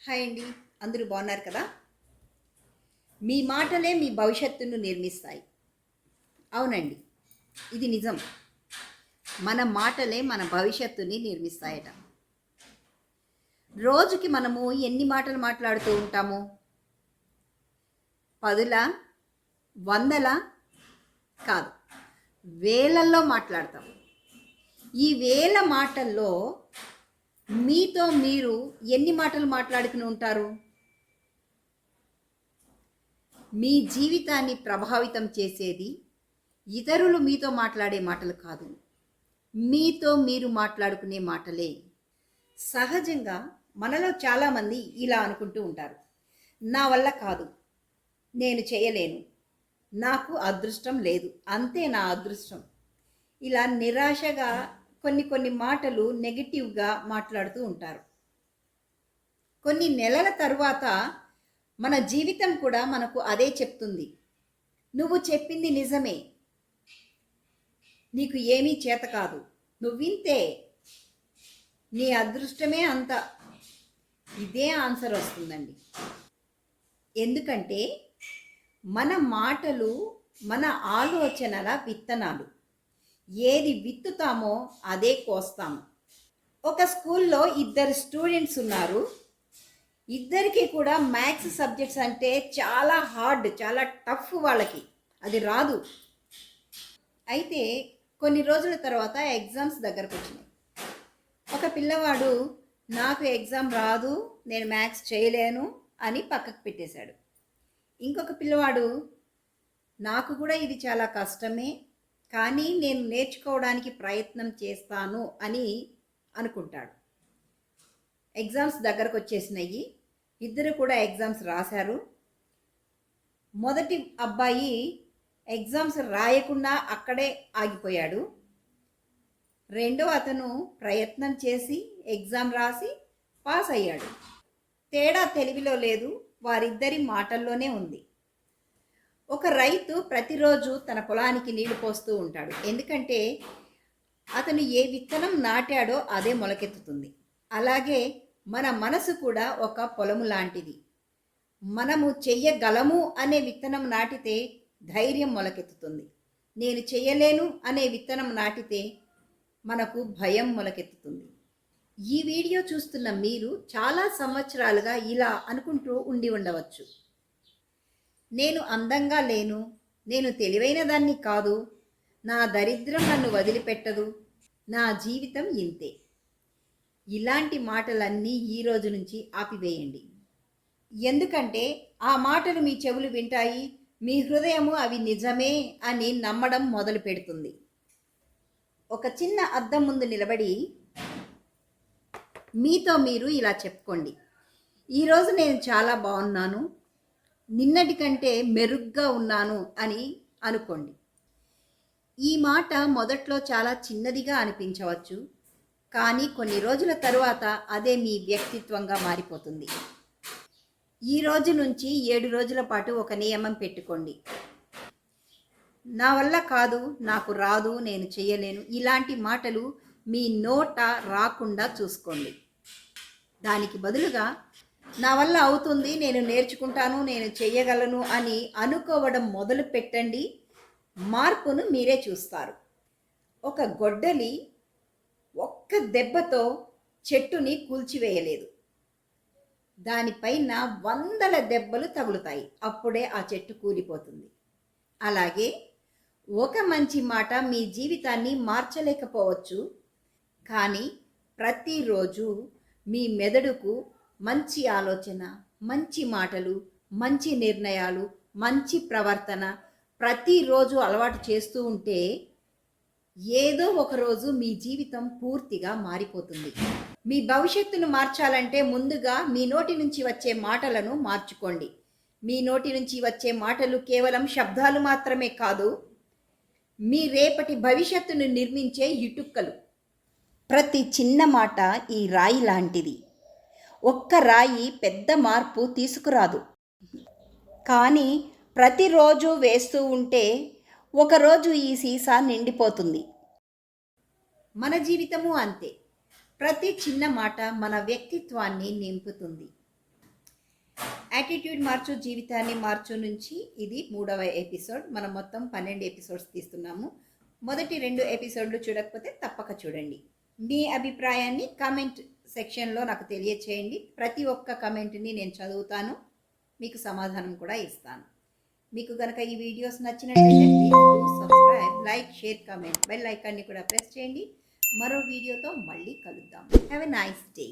Hi అండి. అందరూ బాగున్నారు కదా? మీ మాటలే మీ భవిష్యత్తును నిర్మిస్తాయి. అవునండి. ఇది నిజం. మన మాటలే మన భవిష్యత్తుని నిర్మిస్తాయట. రోజుకి మనము ఎన్ని మాటలు మాట్లాడుతూ ఉంటాము? పదులా? వందలా? కాదు. వేలల్లో మాట్లాడతాం. ఈ వేల మాటల్లో మీతో మీరు ఎన్ని మాటలు మాట్లాడుకుని ఉంటారు? మీ జీవితాన్ని ప్రభావితం చేసేది ఇతరులు మీతో మాట్లాడే మాటలు కాదు, మీతో మీరు మాట్లాడుకునే మాటలే. సహజంగా మనలో చాలామంది ఇలా అనుకుంటూ ఉంటారు, నా వల్ల కాదు, నేను చేయలేను, నాకు అదృష్టం లేదు, అంతే నా అదృష్టం. ఇలా నిరాశగా కొన్ని మాటలు నెగిటివ్గా మాట్లాడుతూ ఉంటారు. కొన్ని నెలల తరువాత మన జీవితం కూడా మనకు అదే చెప్తుంది. నువ్వు చెప్పింది నిజమే, నీకు ఏమీ చేత కాదు, నువ్వింతే, నీ అదృష్టమే అంత. ఇదే ఆన్సర్ వస్తుందండి. ఎందుకంటే మన మాటలు మన ఆలోచనల విత్తనాలు. ఏది విత్తుతామో అదే కోస్తాము. ఒక స్కూల్లో ఇద్దరు స్టూడెంట్స్ ఉన్నారు. ఇద్దరికి కూడా మ్యాథ్స్ సబ్జెక్ట్స్ అంటే చాలా హార్డ్, చాలా టఫ్, వాళ్ళకి అది రాదు. అయితే కొన్ని రోజుల తర్వాత ఎగ్జామ్స్ దగ్గరకు వచ్చినాయి. ఒక పిల్లవాడు నాకు ఎగ్జామ్ రాదు, నేను మ్యాథ్స్ చేయలేను అని పక్కకు పెట్టేశాడు. ఇంకొక పిల్లవాడు నాకు కూడా ఇది చాలా కష్టమే, కానీ నేను నేర్చుకోవడానికి ప్రయత్నం చేస్తాను అని అనుకుంటాడు. ఎగ్జామ్స్ దగ్గరకు వచ్చేసినాయి. ఇద్దరు కూడా ఎగ్జామ్స్ రాశారు. మొదటి అబ్బాయి ఎగ్జామ్స్ రాయకుండా అక్కడే ఆగిపోయాడు. రెండో అతను ప్రయత్నం చేసి ఎగ్జామ్ రాసి పాస్ అయ్యాడు. తేడా తెలివిలో లేదు, వారిద్దరి మాటల్లోనే ఉంది. ఒక రైతు ప్రతిరోజు తన పొలానికి నీళ్లు పోస్తూ ఉంటాడు. ఎందుకంటే అతను ఏ విత్తనం నాటాడో అదే మొలకెత్తుతుంది. అలాగే మన మనసు కూడా ఒక పొలము లాంటిది. మనము చెయ్యగలము అనే విత్తనం నాటితే ధైర్యం మొలకెత్తుతుంది. నేను చెయ్యలేను అనే విత్తనం నాటితే మనకు భయం మొలకెత్తుతుంది. ఈ వీడియో చూస్తున్న మీరు చాలా సంవత్సరాలుగా ఇలా అనుకుంటూ ఉండి ఉండవచ్చు. నేను అందంగా లేను, నేను తెలివైన దాన్ని కాదు, నా దరిద్రం నన్ను వదిలిపెట్టదు, నా జీవితం ఇంతే. ఇలాంటి మాటలన్నీ ఈ రోజు నుంచి ఆపివేయండి. ఎందుకంటే ఆ మాటలు మీ చెవులు వింటాయి, మీ హృదయము అవి నిజమే అని నమ్మడం మొదలు పెడుతుంది. ఒక చిన్న అద్దం ముందు నిలబడి మీతో మీరు ఇలా చెప్పుకోండి, ఈరోజు నేను చాలా బాగున్నాను, నిన్నటి కంటే మెరుగ్గా ఉన్నాను అని అనుకోండి. ఈ మాట మొదట్లో చాలా చిన్నదిగా అనిపించవచ్చు, కానీ కొన్ని రోజుల తరువాత అదే మీ వ్యక్తిత్వంగా మారిపోతుంది. ఈ రోజు నుంచి 7 రోజుల పాటు ఒక నియమం పెట్టుకోండి. నా వల్ల కాదు, నాకు రాదు, నేను చేయలేను, ఇలాంటి మాటలు మీ నోట రాకుండా చూసుకోండి. దానికి బదులుగా నా వల్ల అవుతుంది, నేను నేర్చుకుంటాను, నేను చేయగలను అని అనుకోవడం మొదలు పెట్టండి. మార్పును మీరే చూస్తారు. ఒక గొడ్డలి ఒక్క దెబ్బతో చెట్టుని కూల్చివేయలేదు, దానిపైన వందల దెబ్బలు తగులుతాయి, అప్పుడే ఆ చెట్టు కూలిపోతుంది. అలాగే ఒక మంచి మాట మీ జీవితాన్ని మార్చలేకపోవచ్చు, కానీ ప్రతిరోజు మీ మెదడుకు మంచి ఆలోచన, మంచి మాటలు, మంచి నిర్ణయాలు, మంచి ప్రవర్తన ప్రతిరోజు అలవాటు చేస్తూ ఉంటే ఏదో ఒకరోజు మీ జీవితం పూర్తిగా మారిపోతుంది. మీ భవిష్యత్తును మార్చాలంటే ముందుగా మీ నోటి నుంచి వచ్చే మాటలను మార్చుకోండి. మీ నోటి నుంచి వచ్చే మాటలు కేవలం శబ్దాలు మాత్రమే కాదు, మీ రేపటి భవిష్యత్తును నిర్మించే ఇటుక్కలు. ప్రతి చిన్న మాట ఈ రాయి లాంటిది. ఒక్క రాయి పెద్ద మార్పు తీసుకురాదు, కానీ ప్రతిరోజు వేస్తూ ఉంటే ఒకరోజు ఈ సీసా నిండిపోతుంది. మన జీవితము అంతే. ప్రతి చిన్న మాట మన వ్యక్తిత్వాన్ని నింపుతుంది. యాటిట్యూడ్ మార్చు జీవితాన్ని మార్చు నుంచి ఇది 3వ ఎపిసోడ్. మనం మొత్తం 12 ఎపిసోడ్స్ తీస్తున్నాము. మొదటి 2 ఎపిసోడ్లు చూడకపోతే తప్పక చూడండి. మీ అభిప్రాయాన్ని కామెంట్ సెక్షన్లో నాకు తెలియచేయండి. ప్రతి ఒక్క కమెంట్ని నేను చదువుతాను, మీకు సమాధానం కూడా ఇస్తాను. మీకు కనుక ఈ వీడియోస్ నచ్చినట్లయితే please do subscribe, like, share, comment, bell ఐకాన్ని కూడా ప్రెస్ చేయండి. మరో వీడియోతో మళ్ళీ కలుద్దాం. Have a nice day.